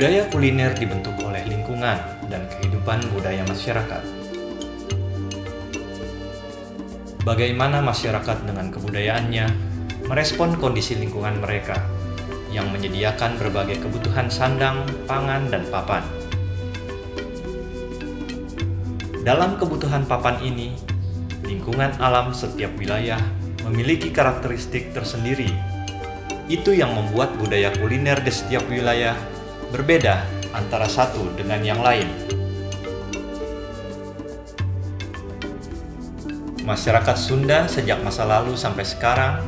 Budaya kuliner dibentuk oleh lingkungan dan kehidupan budaya masyarakat. Bagaimana masyarakat dengan kebudayaannya merespon kondisi lingkungan mereka yang menyediakan berbagai kebutuhan sandang, pangan, dan papan. Dalam kebutuhan papan ini, lingkungan alam setiap wilayah memiliki karakteristik tersendiri. Itu yang membuat budaya kuliner di setiap wilayah berbeda antara satu dengan yang lain. Masyarakat Sunda sejak masa lalu sampai sekarang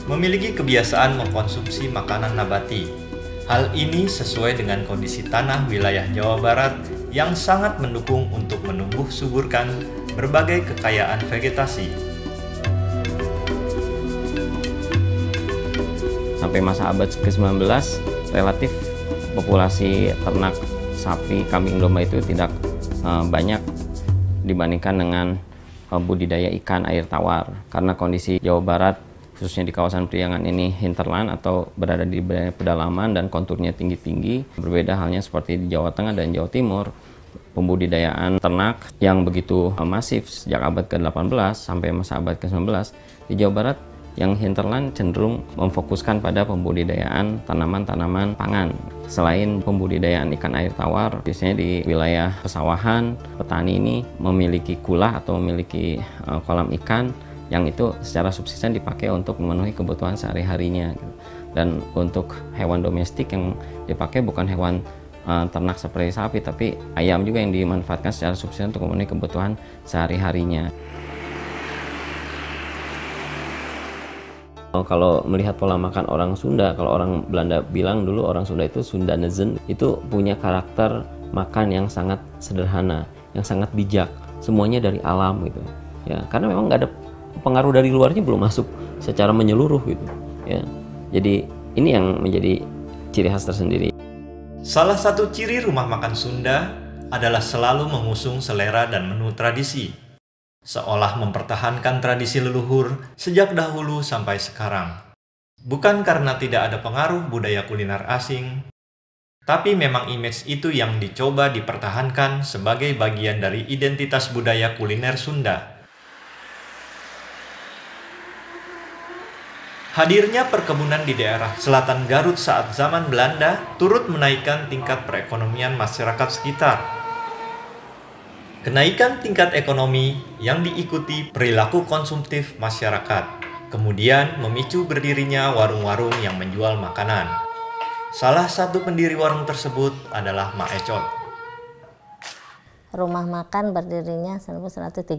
memiliki kebiasaan mengkonsumsi makanan nabati. Hal ini sesuai dengan kondisi tanah wilayah Jawa Barat yang sangat mendukung untuk menumbuh suburkan berbagai kekayaan vegetasi. Sampai masa abad ke-19, relatif populasi ternak sapi, kambing, domba itu tidak banyak dibandingkan dengan budidaya ikan air tawar. Karena kondisi Jawa Barat, khususnya di kawasan Priangan ini hinterland atau berada di pedalaman dan konturnya tinggi-tinggi, berbeda halnya seperti di Jawa Tengah dan Jawa Timur. Pembudidayaan ternak yang begitu masif sejak abad ke-18 sampai masa abad ke-19 di Jawa Barat yang hinterland cenderung memfokuskan pada pembudidayaan tanaman-tanaman pangan. Selain pembudidayaan ikan air tawar, biasanya di wilayah pesawahan, petani ini memiliki kulah atau memiliki kolam ikan yang itu secara subsisten dipakai untuk memenuhi kebutuhan sehari-harinya. Dan untuk hewan domestik yang dipakai bukan hewan ternak seperti sapi, tapi ayam juga yang dimanfaatkan secara subsisten untuk memenuhi kebutuhan sehari-harinya. Kalau melihat pola makan orang Sunda, kalau orang Belanda bilang dulu orang Sunda itu Sundanezen, itu punya karakter makan yang sangat sederhana, yang sangat bijak, semuanya dari alam gitu. Ya, karena memang nggak ada pengaruh dari luarnya, belum masuk secara menyeluruh gitu. Ya, jadi ini yang menjadi ciri khas tersendiri. Salah satu ciri rumah makan Sunda adalah selalu mengusung selera dan menu tradisi, seolah mempertahankan tradisi leluhur sejak dahulu sampai sekarang. Bukan karena tidak ada pengaruh budaya kuliner asing, tapi memang image itu yang dicoba dipertahankan sebagai bagian dari identitas budaya kuliner Sunda. Hadirnya perkebunan di daerah selatan Garut saat zaman Belanda turut menaikkan tingkat perekonomian masyarakat sekitar. Kenaikan tingkat ekonomi yang diikuti perilaku konsumtif masyarakat, kemudian memicu berdirinya warung-warung yang menjual makanan. Salah satu pendiri warung tersebut adalah Mak Ecot. Rumah makan berdirinya 1930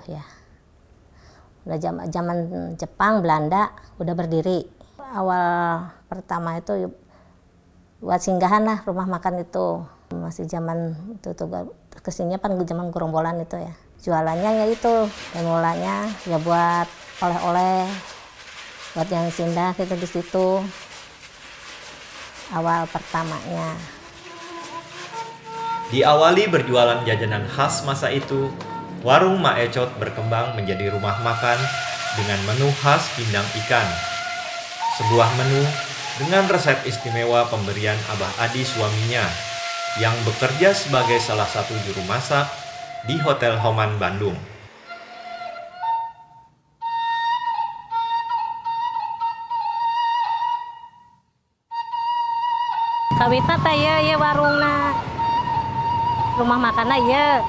ya. Udah zaman Jepang, Belanda udah berdiri. Awal pertama itu buat singgahan lah rumah makan itu. Masih zaman itu tuh kesininya kan zaman gerombolan itu ya. Jualannya ya itu, dan mulanya ya buat oleh-oleh, buat yang sindah gitu di situ. Awal pertamanya. Diawali berjualan jajanan khas masa itu, warung Mak Ecot berkembang menjadi rumah makan dengan menu khas pindang ikan. Sebuah menu dengan resep istimewa pemberian Abah Adi suaminya, yang bekerja sebagai salah satu juru masak di Hotel Homan Bandung. Kawitna teh ya warungna, rumah makanna ya.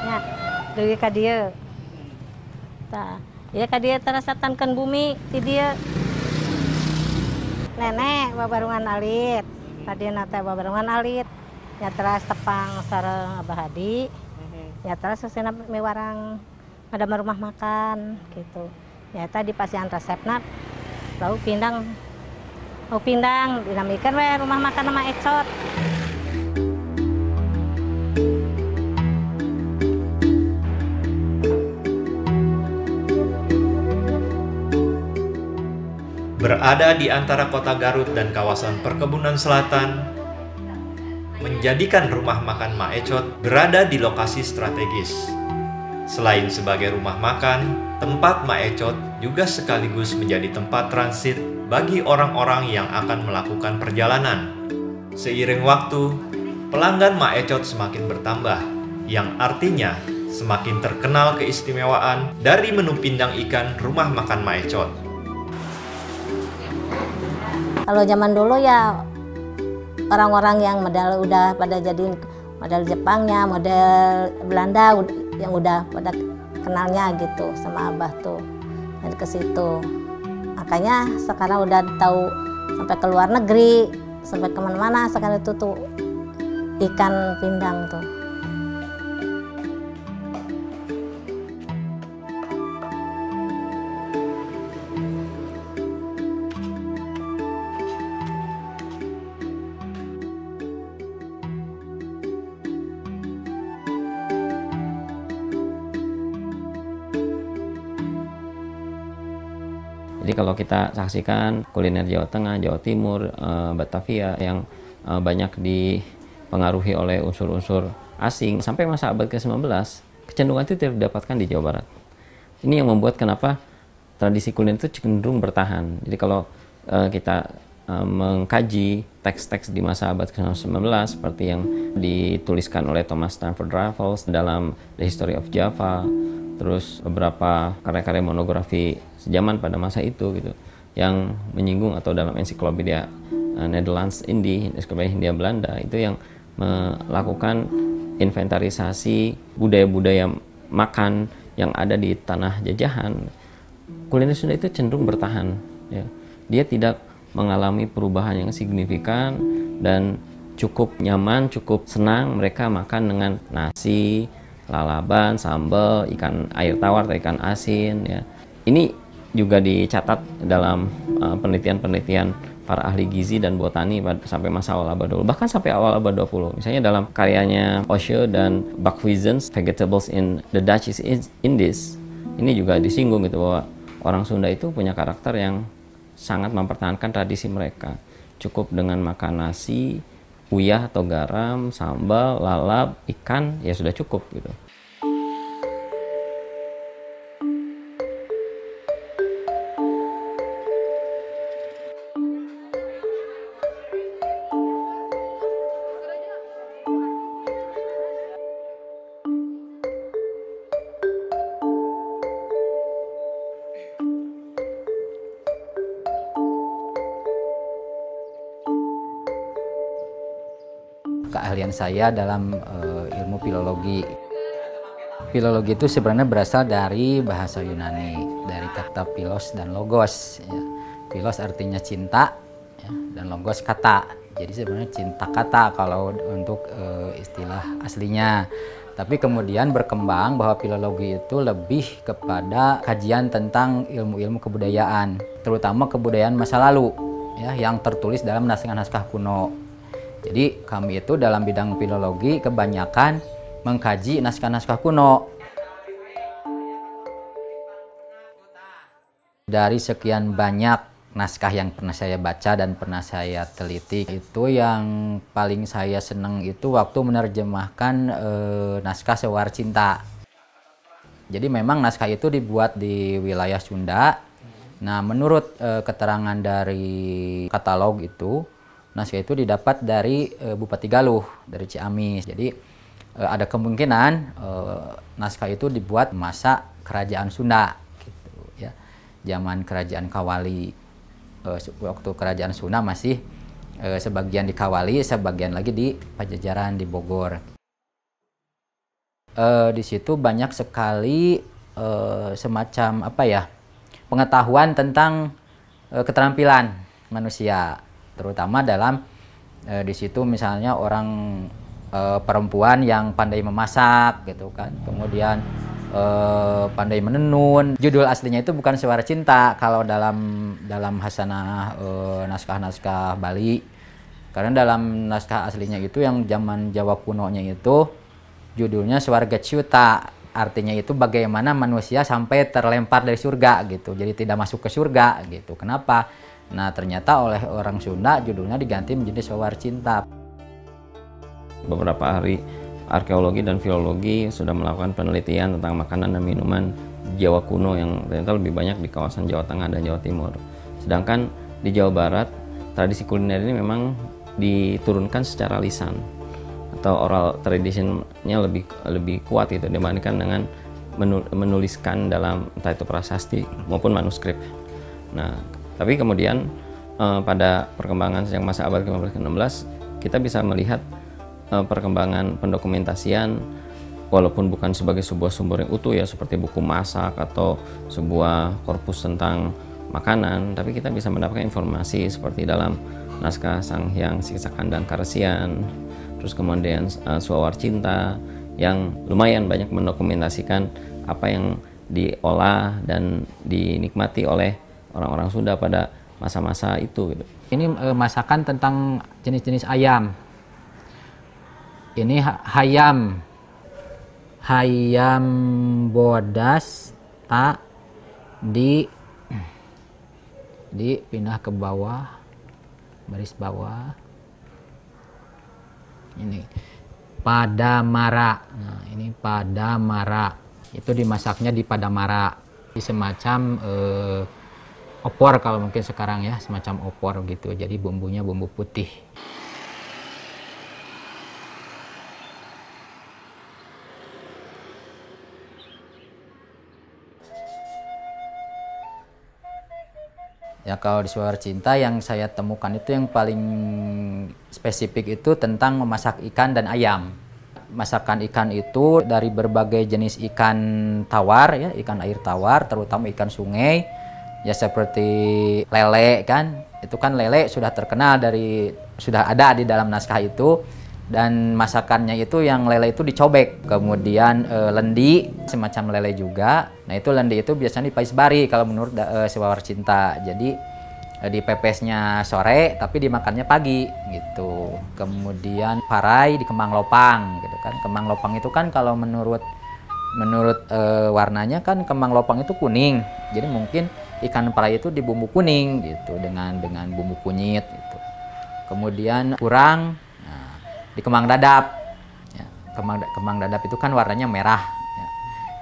Ya, deui ka dieu. Tah, ieu ka dieu tarasatankeun bumi ti dieu. Nenek babarungan alit. Tadi nate babarungan alit. Ya teras tepang sareng Abah Hadi. Ya teras sesena mewarang ada rumah makan gitu. Ya tadi pasian resepna lauk pindang. Lauk pindang dinamikeun we rumah makan Mak Ecot. Berada di antara kota Garut dan kawasan perkebunan selatan, menjadikan rumah makan Mak Ecot berada di lokasi strategis. Selain sebagai rumah makan, tempat Mak Ecot juga sekaligus menjadi tempat transit bagi orang-orang yang akan melakukan perjalanan. Seiring waktu, pelanggan Mak Ecot semakin bertambah, yang artinya semakin terkenal keistimewaan dari menu pindang ikan rumah makan Mak Ecot. Kalau zaman dulu ya orang-orang yang model udah pada jadiin model Jepangnya, model Belanda yang udah pada kenalnya gitu sama Abah tuh dari ke situ. Makanya sekarang udah tahu sampai ke luar negeri, sampai kemana-mana sekarang itu tuh ikan pindang tuh. Jadi kalau kita saksikan kuliner Jawa Tengah, Jawa Timur, Batavia yang banyak dipengaruhi oleh unsur-unsur asing, sampai masa abad ke-19, kecenderungan itu tidak didapatkan di Jawa Barat. Ini yang membuat kenapa tradisi kuliner itu cenderung bertahan. Jadi kalau kita mengkaji teks-teks di masa abad ke-19 seperti yang dituliskan oleh Thomas Stamford Raffles dalam The History of Java, terus beberapa karya-karya monografi sejaman pada masa itu gitu, yang menyinggung, atau dalam ensiklopedia Nederlands Indie, ensiklopedia Hindia Belanda, itu yang melakukan inventarisasi budaya-budaya makan yang ada di tanah jajahan. Kuliner Sunda itu cenderung bertahan, ya. Dia tidak mengalami perubahan yang signifikan dan cukup nyaman, cukup senang mereka makan dengan nasi, lalaban, sambal, ikan air tawar atau ikan asin, ya. Ini juga dicatat dalam penelitian-penelitian para ahli gizi dan botani sampai masa awal abad 20, bahkan sampai awal abad 20. Misalnya dalam karyanya Osho dan Bakhuizen's Vegetables in the Dutch Indies, ini juga disinggung gitu bahwa orang Sunda itu punya karakter yang sangat mempertahankan tradisi mereka. Cukup dengan makan nasi, uyah atau garam, sambal, lalap, ikan, ya sudah cukup gitu. Keahlian saya dalam ilmu filologi. Filologi itu sebenarnya berasal dari bahasa Yunani, dari kata philos dan logos. Ya. Philos artinya cinta, ya, dan logos kata. Jadi sebenarnya cinta kata kalau untuk istilah aslinya. Tapi kemudian berkembang bahwa filologi itu lebih kepada kajian tentang ilmu-ilmu kebudayaan, terutama kebudayaan masa lalu, ya, yang tertulis dalam naskah-naskah kuno. Jadi kami itu dalam bidang filologi kebanyakan mengkaji naskah-naskah kuno. Dari sekian banyak naskah yang pernah saya baca dan pernah saya teliti, itu yang paling saya senang itu waktu menerjemahkan naskah Sewar Cinta. Jadi memang naskah itu dibuat di wilayah Sunda. Nah, menurut keterangan dari katalog itu, naskah itu didapat dari Bupati Galuh, dari Ciamis. Jadi ada kemungkinan naskah itu dibuat masa kerajaan Sunda, gitu, ya. Zaman kerajaan Kawali, waktu kerajaan Sunda masih sebagian di Kawali, sebagian lagi di Pajajaran, di Bogor. Di situ banyak sekali semacam apa ya, pengetahuan tentang keterampilan manusia. Terutama dalam di situ misalnya orang perempuan yang pandai memasak gitu kan, kemudian pandai menenun. Judul aslinya itu bukan Sewar Cinta kalau dalam hasanah naskah-naskah Bali, karena dalam naskah aslinya itu yang zaman Jawa kunonya itu judulnya Swarga Ciuta, artinya itu bagaimana manusia sampai terlempar dari surga gitu, jadi tidak masuk ke surga gitu. Kenapa? Nah, ternyata oleh orang Sunda judulnya diganti menjadi Sewar Cinta. Beberapa ahli arkeologi dan filologi sudah melakukan penelitian tentang makanan dan minuman Jawa kuno yang ternyata lebih banyak di kawasan Jawa Tengah dan Jawa Timur. Sedangkan di Jawa Barat, tradisi kuliner ini memang diturunkan secara lisan atau oral traditionnya lebih kuat gitu dibandingkan dengan menuliskan dalam entah itu prasasti maupun manuskrip. Nah, tapi kemudian pada perkembangan sejak masa abad ke-15 ke 16 kita bisa melihat perkembangan pendokumentasian walaupun bukan sebagai sebuah sumber yang utuh ya seperti buku masak atau sebuah korpus tentang makanan, tapi kita bisa mendapatkan informasi seperti dalam naskah Sang Hyang Siksa Kandang Karesian, terus kemudian Suawar Cinta yang lumayan banyak mendokumentasikan apa yang diolah dan dinikmati oleh orang-orang Sunda pada masa-masa itu gitu. Ini masakan tentang jenis-jenis ayam. Ini hayam bodas tak dipindah ke bawah, baris bawah. Ini padamara. Nah, ini padamara. Itu dimasaknya di padamara. Di semacam opor kalau mungkin sekarang ya, semacam opor gitu. Jadi bumbunya bumbu putih. Ya kalau di Suawar Cinta yang saya temukan itu yang paling spesifik itu tentang memasak ikan dan ayam. Masakan ikan itu dari berbagai jenis ikan tawar ya, ikan air tawar, terutama ikan sungai. Ya seperti lele kan, itu kan lele sudah terkenal sudah ada di dalam naskah itu. Dan masakannya itu yang lele itu dicobek, kemudian lendi semacam lele juga. Nah itu lendi itu biasanya dipaisbari kalau menurut Suawar Cinta. Jadi dipepesnya sore tapi dimakannya pagi gitu. Kemudian parai di kembang lopang gitu kan. Kembang lopang itu kan kalau menurut warnanya kan kembang lopang itu kuning. Jadi mungkin ikan parai itu dibumbu kuning gitu dengan bumbu kunyit gitu. Kemudian kurang di kembang dadap ya, kembang dadap itu kan warnanya merah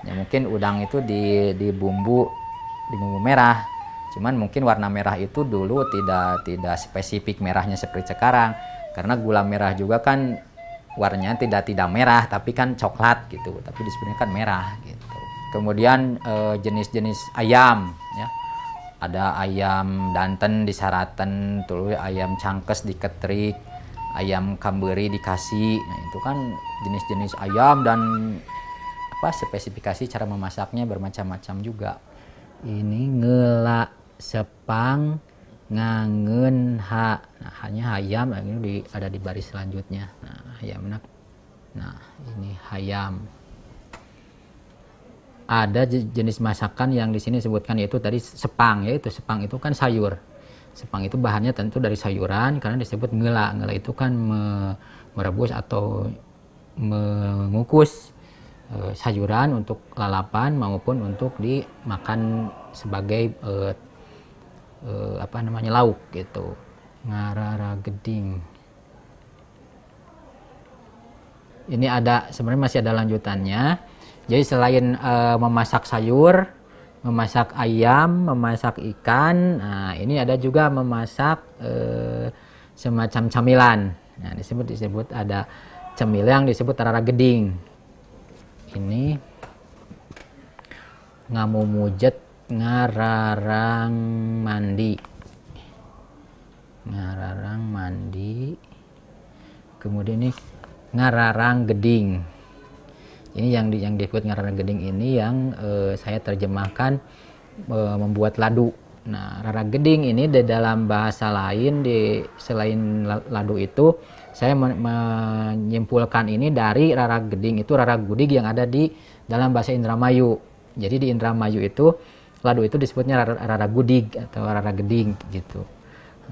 ya mungkin udang itu di bumbu merah, cuman mungkin warna merah itu dulu tidak spesifik merahnya seperti sekarang karena gula merah juga kan warnanya tidak merah tapi kan coklat gitu, tapi disebutnya kan merah gitu. Kemudian jenis-jenis ayam ya, ada ayam danten disaraten, terus ayam cangkes diketrik, ayam kamberi dikasih. Nah itu kan jenis-jenis ayam dan spesifikasi cara memasaknya bermacam-macam juga. Ini ngela sepang ngangen ha. Nah, hanya hayam ini ada di baris selanjutnya. Nah, hayam. Nah, ini hayam. Ada jenis masakan yang di sini disebutkan yaitu tadi sepang, yaitu sepang itu kan sayur. Sepang itu bahannya tentu dari sayuran karena disebut ngela. Ngela itu kan merebus atau mengukus sayuran untuk lalapan maupun untuk dimakan sebagai lauk gitu. Ngarara geding. Ini sebenarnya masih ada lanjutannya. Jadi selain memasak sayur, memasak ayam, memasak ikan, nah ini ada juga memasak semacam camilan. Nah disebut ada cemilan disebut rara geding. Ini ngamumujet ngararang mandi. Ngararang mandi. Kemudian ini ngararang geding. Ini yang disebut ngararang geding ini yang saya terjemahkan membuat ladu. Nah, rara geding ini di dalam bahasa lain selain ladu itu saya menyimpulkan ini dari rara geding itu rara gudig yang ada di dalam bahasa Indramayu. Jadi di Indramayu itu ladu itu disebutnya rara gudig atau rara geding gitu.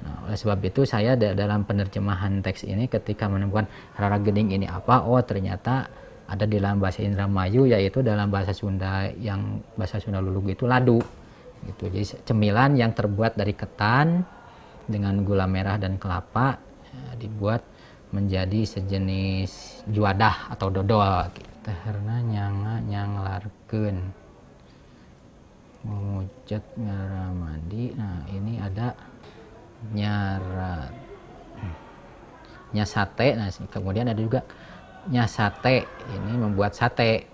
Nah, oleh sebab itu saya dalam penerjemahan teks ini ketika menemukan rara geding ini apa, oh ternyata ada di dalam bahasa Indramayu yaitu dalam bahasa Sunda yang bahasa Sunda Lulug itu ladu gitu. Jadi cemilan yang terbuat dari ketan dengan gula merah dan kelapa dibuat menjadi sejenis juadah atau dodol gitu. Karena nyanglarkeun mujud ngaramandi. Nah ini ada nyarat nya sate. Nah, kemudian ada juga nya sate, ini membuat sate.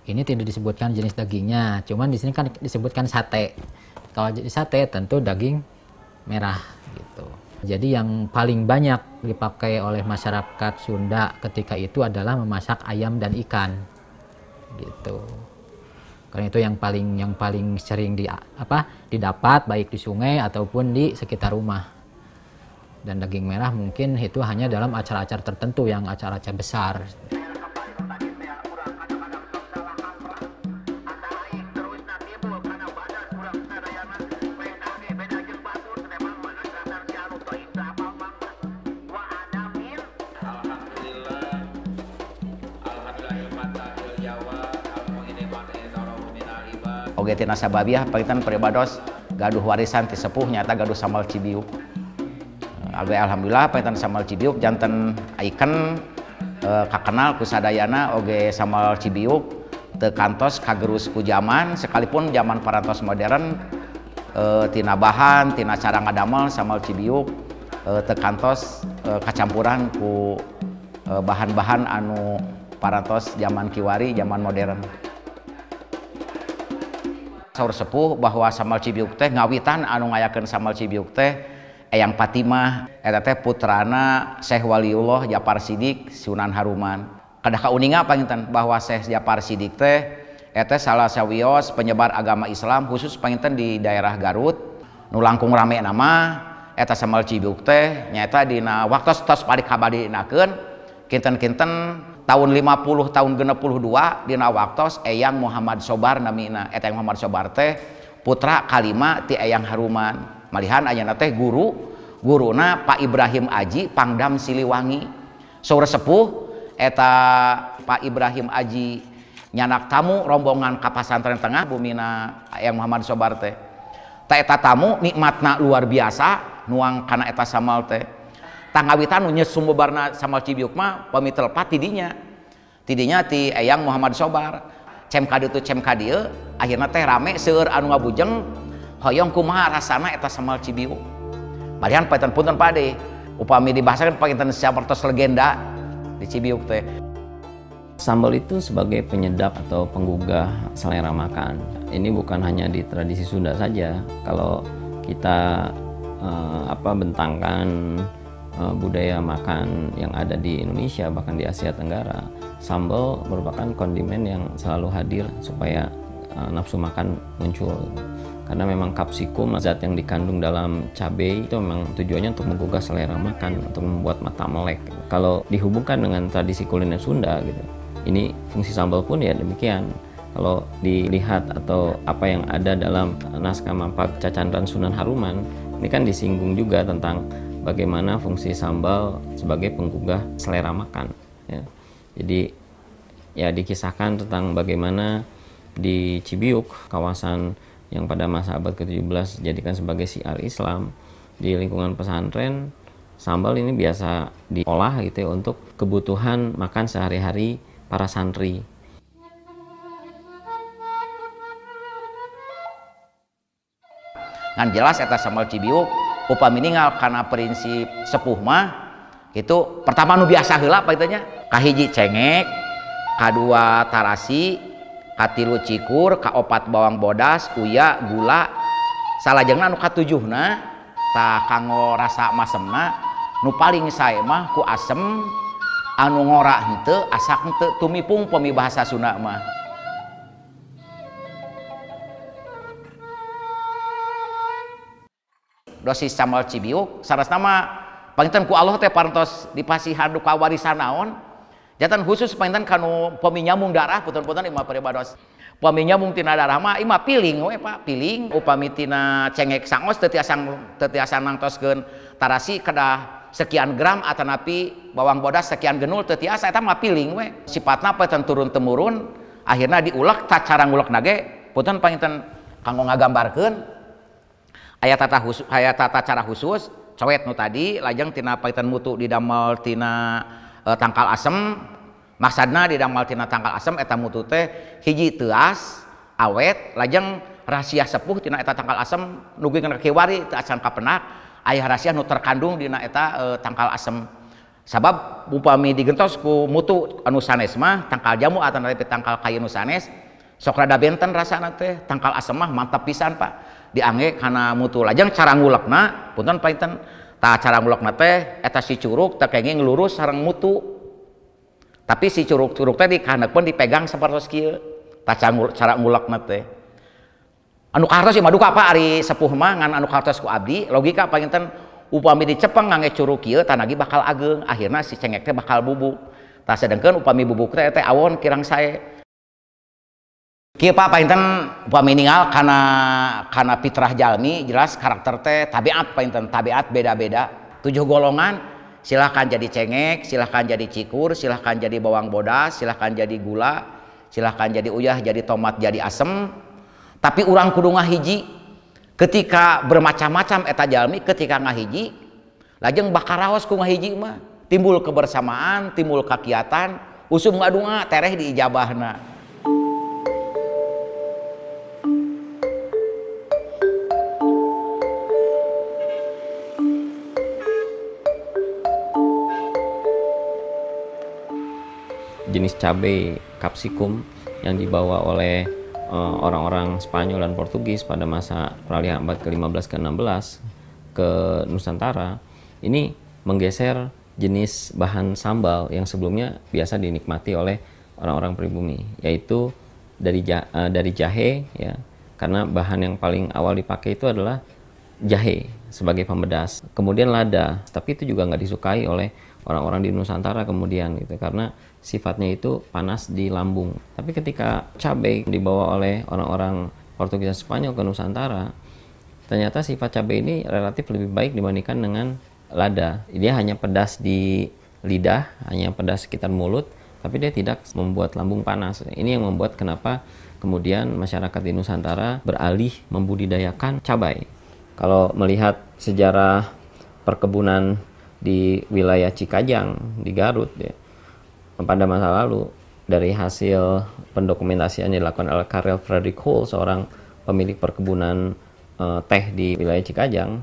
Ini tidak disebutkan jenis dagingnya, cuman di sini kan disebutkan sate. Kalau jadi sate tentu daging merah gitu. Jadi yang paling banyak dipakai oleh masyarakat Sunda ketika itu adalah memasak ayam dan ikan gitu. Karena itu yang paling sering didapat baik di sungai ataupun di sekitar rumah. Dan daging merah mungkin itu hanya dalam acara-acara tertentu, yang acara-acara besar. Oge tina sababiah pagitan peribados gaduh warisan ti sepuh nyata gaduh sambal cibiuk. Oge alhamdulillah pagitan sambal cibiuk janten ikan kakenal ku sadayana oge sambal cibiuk teu kantos kagerus ku zaman, sekalipun zaman parantos modern tina bahan tina cara ngadamel sambal cibiuk teu kantos kacampuran ku bahan-bahan anu parantos zaman kiwari zaman modern. Saur sepuh bahwa sambal cibiuk teh ngawitan anu ngayakeun sambal cibiuk teh Eyang Fatimah eta teh putrana Syekh Waliullah Japar Sidik Sunan Haruman. Kadah kauninga panginten bahwa Syekh Japar Sidik teh eta salah sawios penyebar agama Islam khusus panginten di daerah Garut. Nu langkung rame nama eta sambal cibiuk teh nyaeta dina waktos tos padik kabadinakeun kinten-kinten tahun 50 tahun 62 dina waktos Eyang Muhammad Sobar namina. Eta Eyang Muhammad Sobar teh putra kalima ti Eyang Haruman. Malihan ayeuna teh guruna Pak Ibrahim Aji Pangdam Siliwangi. Saur sepuh eta Pak Ibrahim Aji nyanak tamu rombongan ka pasantren tengah bumina Eyang Muhammad Sobar teh. Ta eta tamu nikmatna luar biasa nuang kana eta sambal teh. Tangawitan nu nyes sumbebarna sambal cibiuk mah pamitel pat tidinya ti Eyang Muhammad Sobar. Cem ka ditu cem ka dieu akhirna teh rame seueur anu ngabujeng hoyong kumaha rasana eta sambal cibiuk. Malihan paetan punten pade upami dibahasakeun pakinten sapertos legenda di cibiuk teh. Sambal itu sebagai penyedap atau penggugah selera makan. Ini bukan hanya di tradisi Sunda saja. Kalau kita bentangkan budaya makan yang ada di Indonesia, bahkan di Asia Tenggara, sambal merupakan kondimen yang selalu hadir supaya nafsu makan muncul. Karena memang kapsikum, zat yang dikandung dalam cabai itu memang tujuannya untuk menggugah selera makan, untuk membuat mata melek. Kalau dihubungkan dengan tradisi kuliner Sunda gitu, ini fungsi sambal pun ya demikian. Kalau dilihat atau apa yang ada dalam naskah Mampak Cacandran Sunan Haruman, ini kan disinggung juga tentang bagaimana fungsi sambal sebagai penggugah selera makan. Ya. Jadi ya dikisahkan tentang bagaimana di Cibiuk, kawasan yang pada masa abad ke-17 dijadikan sebagai syiar Islam, di lingkungan pesantren, sambal ini biasa diolah gitu ya, untuk kebutuhan makan sehari-hari para santri. Ngan jelas eta sambal cibiuk upami ninggal kana prinsip sepuh mah itu pertama nu biasa heula apa itu nya kahiji cengek, kadua tarasi, katilu cikur, kaopat bawang bodas, uya, gula, salajengna nu katujuhna tah kanggo rasa masemna nu paling sae mah ku asem anu ngora henteu asak henteu tumipung pemi bahasa Sunda mah. Dosis sambal cibiuk sarasna mah panginten ku Allah teh parantos dipasihan duka warisan naon jatan khusus panginten kanu pami nyambung darah punten-punten imah peribados pami nyambung tina darah mah imah piling we Pak, piling upami tina cengek sangos teu tiasa nangtoskeun tarasi kedah sekian gram atanapi bawang bodas sekian genul teu tiasa eta mah piling we sifatna panginten turun temurun akhirna diulek cara ngulekna ge punten panginten kanggo ngagambarkeun aya tata cara khusus cowet nu tadi lajeng tina paitan mutu didamel tina tangkal asem maksadna didamel tina tangkal asem eta mutu teh hiji teuas awet lajeng rahasia sepuh tina eta tangkal asem nugikeun ka kiwari teu acan kapenak aya rahasia nu terkandung dina eta tangkal asem. Sabab upami digentos ku mutu anu sanes mah tangkal jamu atau tapi tangkal kayu nu sanes sok rada benten rasana teh. Tangkal asem mah mantap pisan Pak. Diangge kana mutu. Lajeng cara ngulekna punten painten tah cara ngulekna teh eta si curug teh kenging lurus sareng mutu. Tapi si curug-curug teh dikahaneukeun dipegang sapertos kieu. Tah cara ngulekna teh. Anu kartos ya maduka Pak ari sepuh mah ngan anu kartos ku abdi logika painten upami dicepeng ngangge curug kieu tanagi bakal ageng, akhirna si cengek teh bakal bubuk. Tah sedengkeun upami bubuk teh awon kirang sae. Kieu Pak painten upami ningal kana fitrah jalmi jelas karakter teh tabiat painten tabiat beda-beda. 7 golongan silahkan jadi cengek, silahkan jadi cikur, silahkan jadi bawang bodas, silahkan jadi gula, silahkan jadi uyah, jadi tomat, jadi asem. Tapi urang kudu ngahiji. Ketika bermacam-macam eta jalmi ketika ngahiji lajeng bakal raos ku ngahiji mah timbul kebersamaan, timbul kakiatan, usum ngadunga tereh di ijabahna. Jenis cabai capsicum yang dibawa oleh orang-orang Spanyol dan Portugis pada masa peralihan abad ke-15 ke-16 ke Nusantara ini menggeser jenis bahan sambal yang sebelumnya biasa dinikmati oleh orang-orang pribumi, yaitu dari jahe ya, karena bahan yang paling awal dipakai itu adalah jahe sebagai pembedas. Kemudian lada, tapi itu juga nggak disukai oleh orang-orang di Nusantara kemudian gitu, karena sifatnya itu panas di lambung. Tapi ketika cabai dibawa oleh orang-orang Portugis dan Spanyol ke Nusantara, ternyata sifat cabai ini relatif lebih baik dibandingkan dengan lada. Dia hanya pedas di lidah, hanya pedas sekitar mulut, tapi dia tidak membuat lambung panas. Ini yang membuat kenapa kemudian masyarakat di Nusantara beralih membudidayakan cabai. Kalau melihat sejarah perkebunan di wilayah Cikajang di Garut ya, pada masa lalu dari hasil pendokumentasian yang dilakukan oleh Karel Frederick Hull, seorang pemilik perkebunan teh di wilayah Cikajang,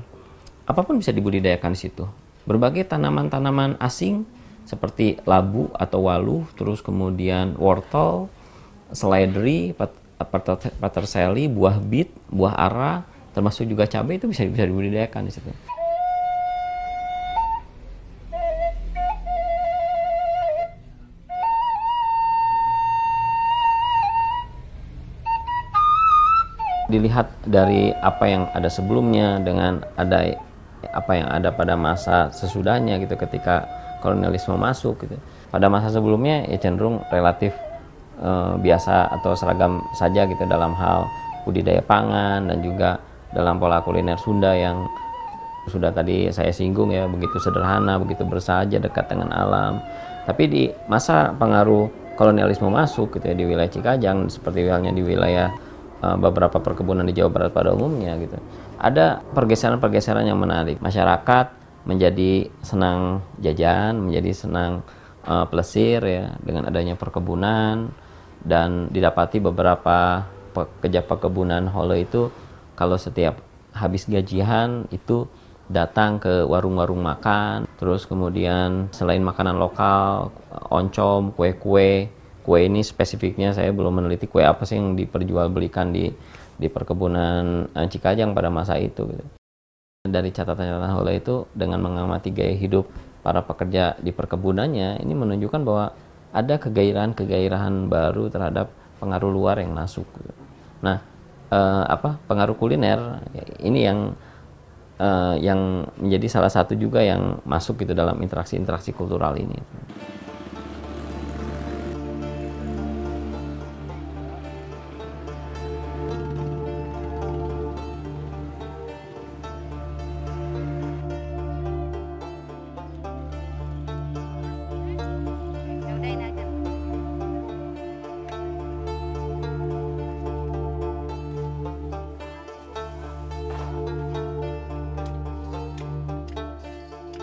apapun bisa dibudidayakan di situ. Berbagai tanaman-tanaman asing seperti labu atau waluh, terus kemudian wortel, seledri, peterseli, buah bit, buah ara, termasuk juga cabai itu bisa dibudidayakan di situ. Dilihat dari apa yang ada sebelumnya dengan ada apa yang ada pada masa sesudahnya gitu, ketika kolonialisme masuk gitu. Pada masa sebelumnya ya cenderung relatif biasa atau seragam saja gitu dalam hal budidaya pangan dan juga dalam pola kuliner Sunda yang sudah tadi saya singgung ya, begitu sederhana, begitu bersahaja, dekat dengan alam. Tapi di masa pengaruh kolonialisme masuk gitu ya di wilayah Cikajang, seperti halnya di wilayah beberapa perkebunan di Jawa Barat pada umumnya gitu, ada pergeseran-pergeseran yang menarik. Masyarakat menjadi senang jajan, menjadi senang plesir ya dengan adanya perkebunan, dan didapati beberapa pekerja perkebunan hole itu kalau setiap habis gajian itu datang ke warung-warung makan, terus kemudian selain makanan lokal, oncom, kue-kue. Kue ini spesifiknya saya belum meneliti kue apa sih yang diperjualbelikan di perkebunan Cikajang pada masa itu gitu. Dari catatan-catatan Hole itu dengan mengamati gaya hidup para pekerja di perkebunannya, ini menunjukkan bahwa ada kegairahan baru terhadap pengaruh luar yang masuk gitu. Nah, pengaruh kuliner ini yang menjadi salah satu juga yang masuk gitu dalam interaksi kultural ini.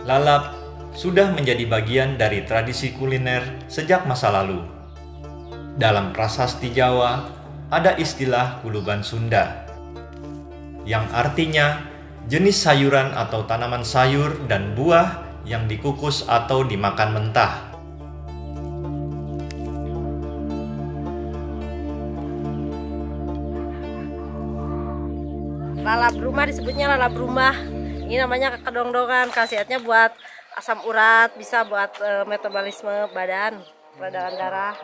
Lalap sudah menjadi bagian dari tradisi kuliner sejak masa lalu. Dalam prasasti Jawa ada istilah kuluban Sunda, yang artinya jenis sayuran atau tanaman sayur dan buah yang dikukus atau dimakan mentah. Lalap rumah disebutnya lalap rumah. Ini namanya kedongdongan, khasiatnya buat asam urat, bisa buat metabolisme badan, peredaran darah.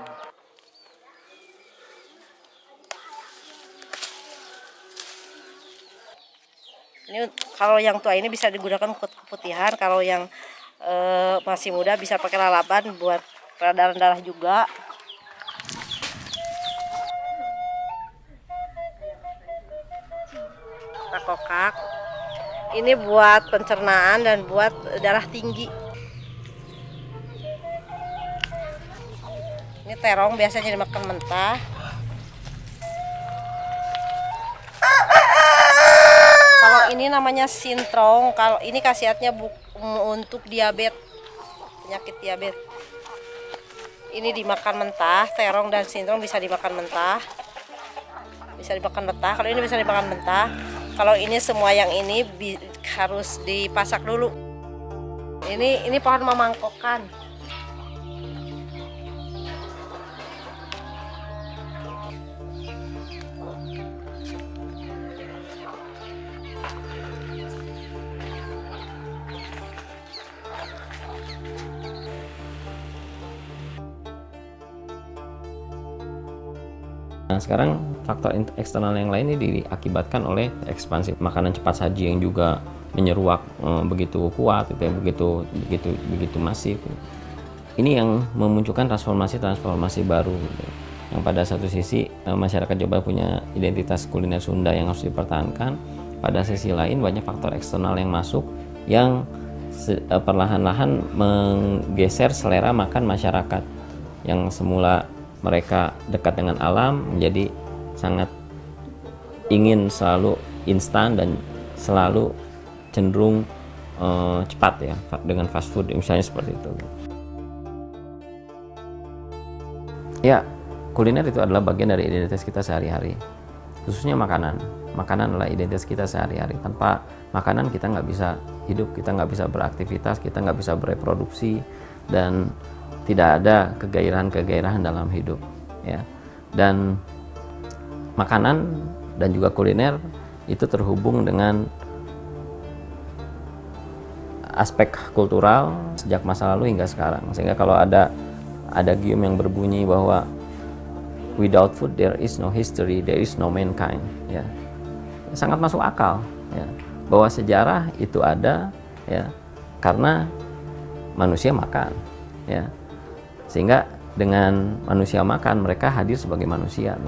Ini kalau yang tua ini bisa digunakan untuk keputihan, kalau yang masih muda bisa pakai lalapan buat peredaran darah juga. Kokak ini buat pencernaan dan buat darah tinggi. Ini terong biasanya dimakan mentah. Kalau ini namanya sintrong, kalau ini khasiatnya untuk diabetes, penyakit diabetes. Ini dimakan mentah, terong dan sintrong bisa dimakan mentah. Bisa dimakan mentah, kalau ini bisa dimakan mentah. Kalau ini semua yang ini harus dipasak dulu. Ini pohon mamangkokan. Nah, sekarang faktor eksternal yang lain ini diakibatkan oleh ekspansi makanan cepat saji yang juga menyeruak begitu kuat, begitu masif. Ini yang memunculkan transformasi baru. Yang pada satu sisi masyarakat Jawa punya identitas kuliner Sunda yang harus dipertahankan. Pada sisi lain banyak faktor eksternal yang masuk yang perlahan-lahan menggeser selera makan masyarakat yang semula mereka dekat dengan alam menjadi sangat ingin selalu instan dan selalu cenderung cepat ya, dengan fast food misalnya seperti itu. Ya, kuliner itu adalah bagian dari identitas kita sehari-hari, khususnya makanan. Makanan adalah identitas kita sehari-hari. Tanpa makanan kita nggak bisa hidup, kita nggak bisa beraktivitas, kita nggak bisa bereproduksi, dan tidak ada kegairahan dalam hidup ya. Dan makanan dan juga kuliner itu terhubung dengan aspek kultural sejak masa lalu hingga sekarang, sehingga kalau ada gium yang berbunyi bahwa without food there is no history, there is no mankind ya, sangat masuk akal ya, bahwa sejarah itu ada ya karena manusia makan ya. Sehingga dengan manusia makan, mereka hadir sebagai manusia.